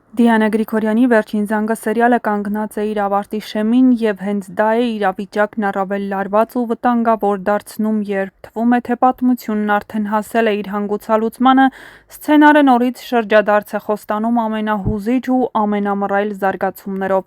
Դիանա Գրիգորյանի «Վերջին զանգը» սերիալը կանգնած է իր ավարտի շեմին և հենց դա է իրավիճակն առավել լարված ու վտանգավոր դարձնում, երբ թվում է, թե պատմությունն արդեն հասել է իր հանգուցալուծմանը, սցենարը նորից շրջադարձ է խոստանում ամենահուզիչ ու ամենամռայլ զարգացումներով։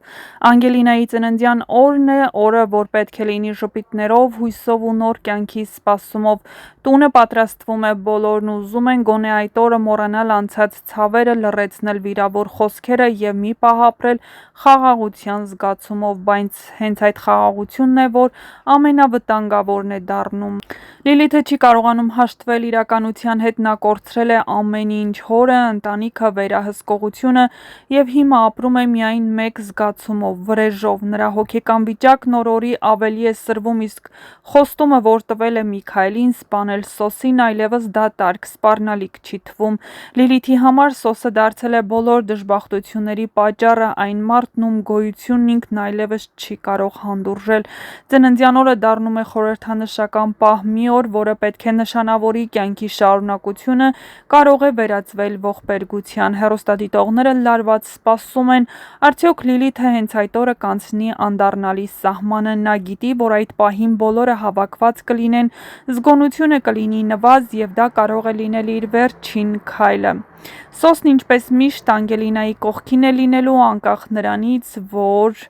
Անգելինայի ծննդյան օրն է, օրը, որ պետք է լինի ժպիտներով, հույսով ու նոր կյանքի սպասումով։ Տունը պատրաստվում է, բոլորն ուզում են գոնե այդ օրը մոռանալ անցած ցավերը, լռեցնել վիրավոր խոսքերը և մի պահ ապրել խաղաղության զգացումով, բայց հենց այդ խաղաղությունն է, որ ամենավտանգավորն է դառնում։ Լիլիթը չի կարողանում հաշտվել իրականության հետ, նա կորցրել է ամեն ինչ՝ հորը, ընտանիքը, վերահսկողությունը և հիմա ապրում է միայն մեկ զգացումով՝ վրեժով։ Նրա հոգեկան վիճակն օր-օրի ավելի է սրվում, իսկ խոստումը, որ տվել է Միքայելին սպանել Սոսին, այլևս դատարկ, սպառնալիք չի թվում։ Լիլիթի համար Սոսը դարձել է բոլոր դժբախտությունների պատճառը, այն մարդն, ում գոյությունն ինքն այլևս չի կարող հանդուրժել։ Ծննդյան օրը դառնում է խորհրդանշական պահ, մի օր, որը պետք է նշանավորի կյանքի շարունակությունը, կարող է վերածվել ողբերգության։ Հեռուստադիտողները լարված սպասում են, արդյոք Լիլիթը հենց այդ օրը կանցնի անդառնալի սահմանը։ Նա գիտի, որ այդ պահին բոլորը հավաքված կլինեն, զգոնությունը կլինի նվազ, և դա կարող է լինել իր վերջին քայլը։ Սոսն ինչպես միշտ Անգելինայի կողքին է լինելու, անկախ նրանից, որ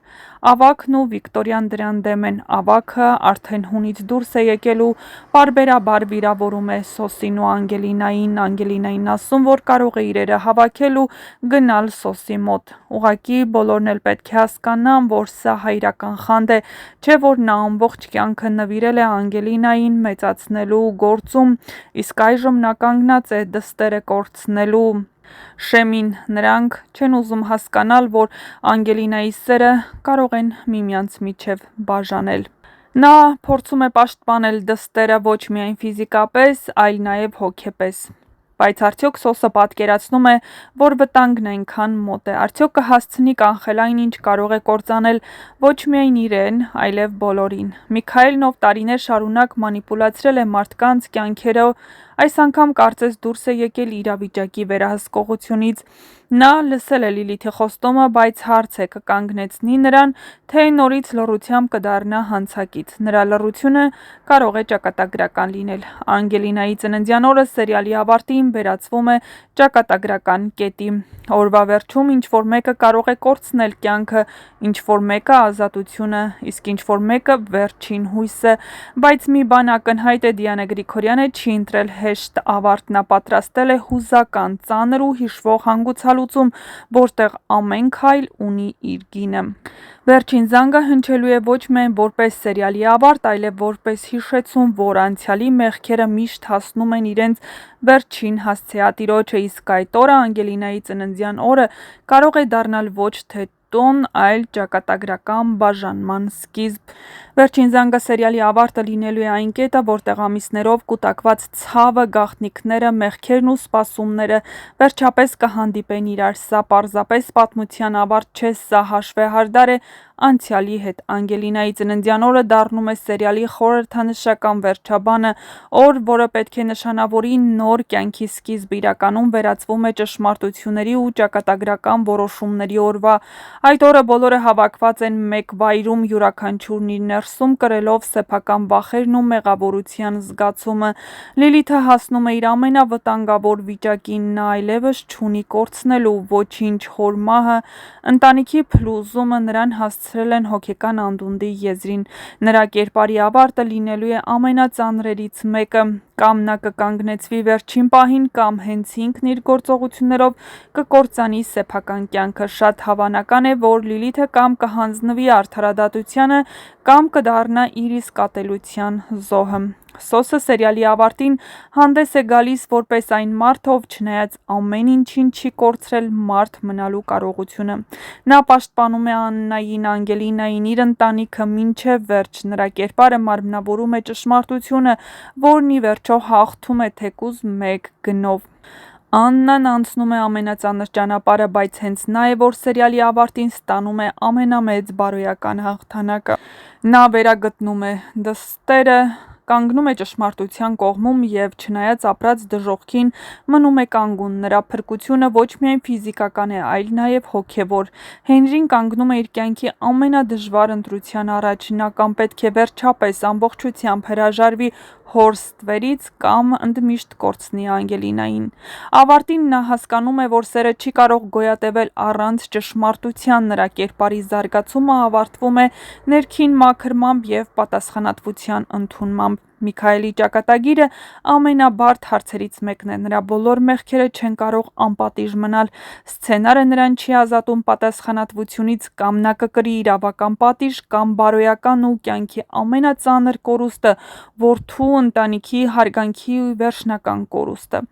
ավագն ու Վիկտորիան դրան դեմ են։ Ավագը արդեն հունից դուրս է եկել ու պարբերաբար վիրավորում է Սոսին ու Անգելինային։ Անգելինային ասում, որ կարող է իրերը հավաքել ու գնալ Սոսի մոտ։ Ուղղակի բոլորն էլ պետք է հասկանան, որ սա հայրական խանդ է, չէ՞ որ նա ամբողջ կյանքը նվիրել է Անգելինային մեծացնելու գործում, իսկ այժմ նա կանգնած է դստերը կորցնելու շեմին։ Նրանք չեն ուզում հասկանալ, որ Անգելինայի սերը կարող են միմյանց միջև բաժանել։ Նա փորձում է պաշտպանել դստերը ոչ միայն ֆիզիկապես, այլ նաև հոգեպես։ Բայց արդյոք Սոսը պատկերացնում է, որ վտանգն այնքան մոտ է։ Արդյոք կհասցնի կանխել այն, ինչ կարող է կործանել ոչ միայն իրեն, այլև բոլորին։ Միքայելն, ով տարիներ շարունակ մանիպուլացրել է մարդկանց կյանքերով, այս անգամ կարծես դուրս է եկել իրավիճակի վերահսկողությունից։ Նա լսել է Լիլիթի խոստումը, բայց հարց է՝ կկանգնեցնի նրան, թե նորից լռությամբ կդառնա հանցակից։ Նրա լռությունը կարող է ճակատագրական լինել։ Անգելինայի ծննդյան օրը սերիալի ավարտին վերածվում է ճակատագրական կետի։ Օրվա վերջում ինչ-որ մեկը կարող է կորցնել կյանքը, ինչ-որ մեկը՝ ազատությունը, իսկ ինչ-որ մեկը՝ վերջին հույսը։ Բայց մի բան ակնհայտ է՝ Դիանա Գրիգորյանը չի ընտրել հեշտ ավարտ։ Նա պատրաստել է հուզական, ծանր ու հիշվող հանգուցալուծում, որտեղ ամեն քայլ ունի իր գինը։ Վերջին զանգը հնչելու է ոչ միայն որպես սերիալի ավարտ, այլև որպես հիշեցում, որ անցյալի մեղքերը միշտ հասնում են իրենց վերջին հասցեատիրոջը, իսկ այդ օրը՝ Անգելինայի ծննդյան օրը, կարող է դառնալ ոչ թե տոն, այլ ճակատագրական բաժանման սկիզբ։ Վերջին զանգը սերիալի ավարտը լինելու է այն կետը, որտեղ ամիսներով կուտակված ցավը, գաղտնիքները, մեղքերն ու սպասումները վերջապես կհանդիպեն իրար։ Սա պարզապես պատմության ավարտ չէ, սա հաշվեհարդար է անցյալի հետ։ Անգելինայի ծննդյան օրը դառնում է սերիալի խորհրդանշական վերջաբանը, օր, որը պետք է նշանավորի նոր կյանքի սկիզբ, իրականում վերածվում է ճշմարտությունների ու ճակատագրական որոշումների օրվա։ Այդ օրը բոլորը հավաքված են մեկ վայրում, յուրաքանչյուրն իր ներսում կրելով սեփական վախերն ու մեղավորության զգացումը։ Լիլիթը հասնում է իր ամենավտանգավոր վիճակին։ Նա այլևս չունի կորցնելու ոչինչ։ Հոր մահը, ընտանիքի փլուզումը նրան հասցրել են հոգեկան անդունդի եզրին։ Նրա կերպարի ավարտը լինելու է ամենածանրերից մեկը։ Կամ նա կկանգնեցվի վերջին պահին, կամ հենց ինքն իր գործողություններով կկործանի սեփական կյանքը։ Շատ հավանական է, որ Լիլիթը կամ կհանձնվի արդարադատությանը, կամ կդառնա իր իսկ ատելության զոհը։ Սոսը սերիալի ավարտին հանդես է գալիս որպես այն մարդը, ով չնայած ամեն ինչին, չի կորցրել մարդ մնալու կարողությունը։ Նա պաշտպանում է Աննային, Անգելինային, իր ընտանիքը մինչև վերջ։ Նրա կերպարը մարմնավորում է ճշմարտությունը, որն ի վերջո հաղթում է թեկուզ մեկ գնով։ Աննան անցնում է ամենածանր ճանապարհը, բայց հենց նա է, որ սերիալի ավարտին ստանում է ամենամեծ բարոյական հաղթանակը։ Նա վերագտնում է դստերը, կանգնում է ճշմարտության կողմում և չնայած ապրած դժոխքին մնում է կանգուն, նրա փրկությունը ոչ միայն ֆիզիկական է, այլ նաև հոգևոր։ Հենրին կանգնում է իր կյանքի ամենադժվար ընտրության առաջ, նա կամ պետք է վերջապես ամբողջությամբ հրաժարվի հոր ստվերից կամ ընդմիշտ կորցնի Անգելինային։ Ավարտին նա հասկանում է, որ սերը չի կարող գոյատևել առանց ճշմարտության, նրա կերպարի զարգացումը ավարտվում է ներքին մաքրմամբ և պատասխանատվության ընդունմամբ։ Միքայելի ճակատագիրը ամենաբարդ հարցերից մեկն է, նրա բոլոր մեղքերը չեն կարող անպատիժ մնալ, սցենարը նրան չի ազատում պատասխանատվությունից, կամ նա կկրի իրավական պատիժ, կամ բարոյական ու կյանքի ամենածանր կորուստը, որդու, ընտանիքի, հարգանքի վերջնական կորուստը։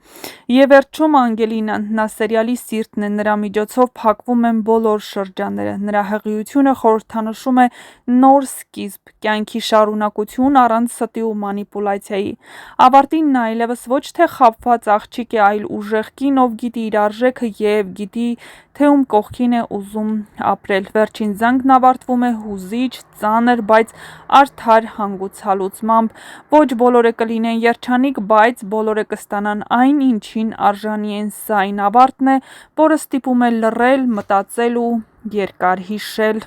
Եվ վերջում Անգելինան, նա սերիալի սիրտն է, նրա միջոցով փակվում են բոլոր շրջանները, նրա հղիությունը խորհրդանշում է նոր սկիզբ, կյանքի շարունակություն առանց ստի ու մանիպուլյացիայի։ Ավարտին նա այլևս ոչ թե խաբված աղջիկ է, այլ ուժեղ կին, ով գիտի իր արժեքը և գիտի, թե ում կողքին է ուզում ապրել։ Վերջին զանգն ավարտվում է հուզիչ, ծանր, բայց արդար հանգուցալուծմամբ։ Ոչ բոլորը կլինեն երջանիկ, բայց բոլորը կստանան այն, ինչին արժանի են։ Սա այն ավարտն է, որը ստիպում է լռել, մտածել ու երկար հիշել։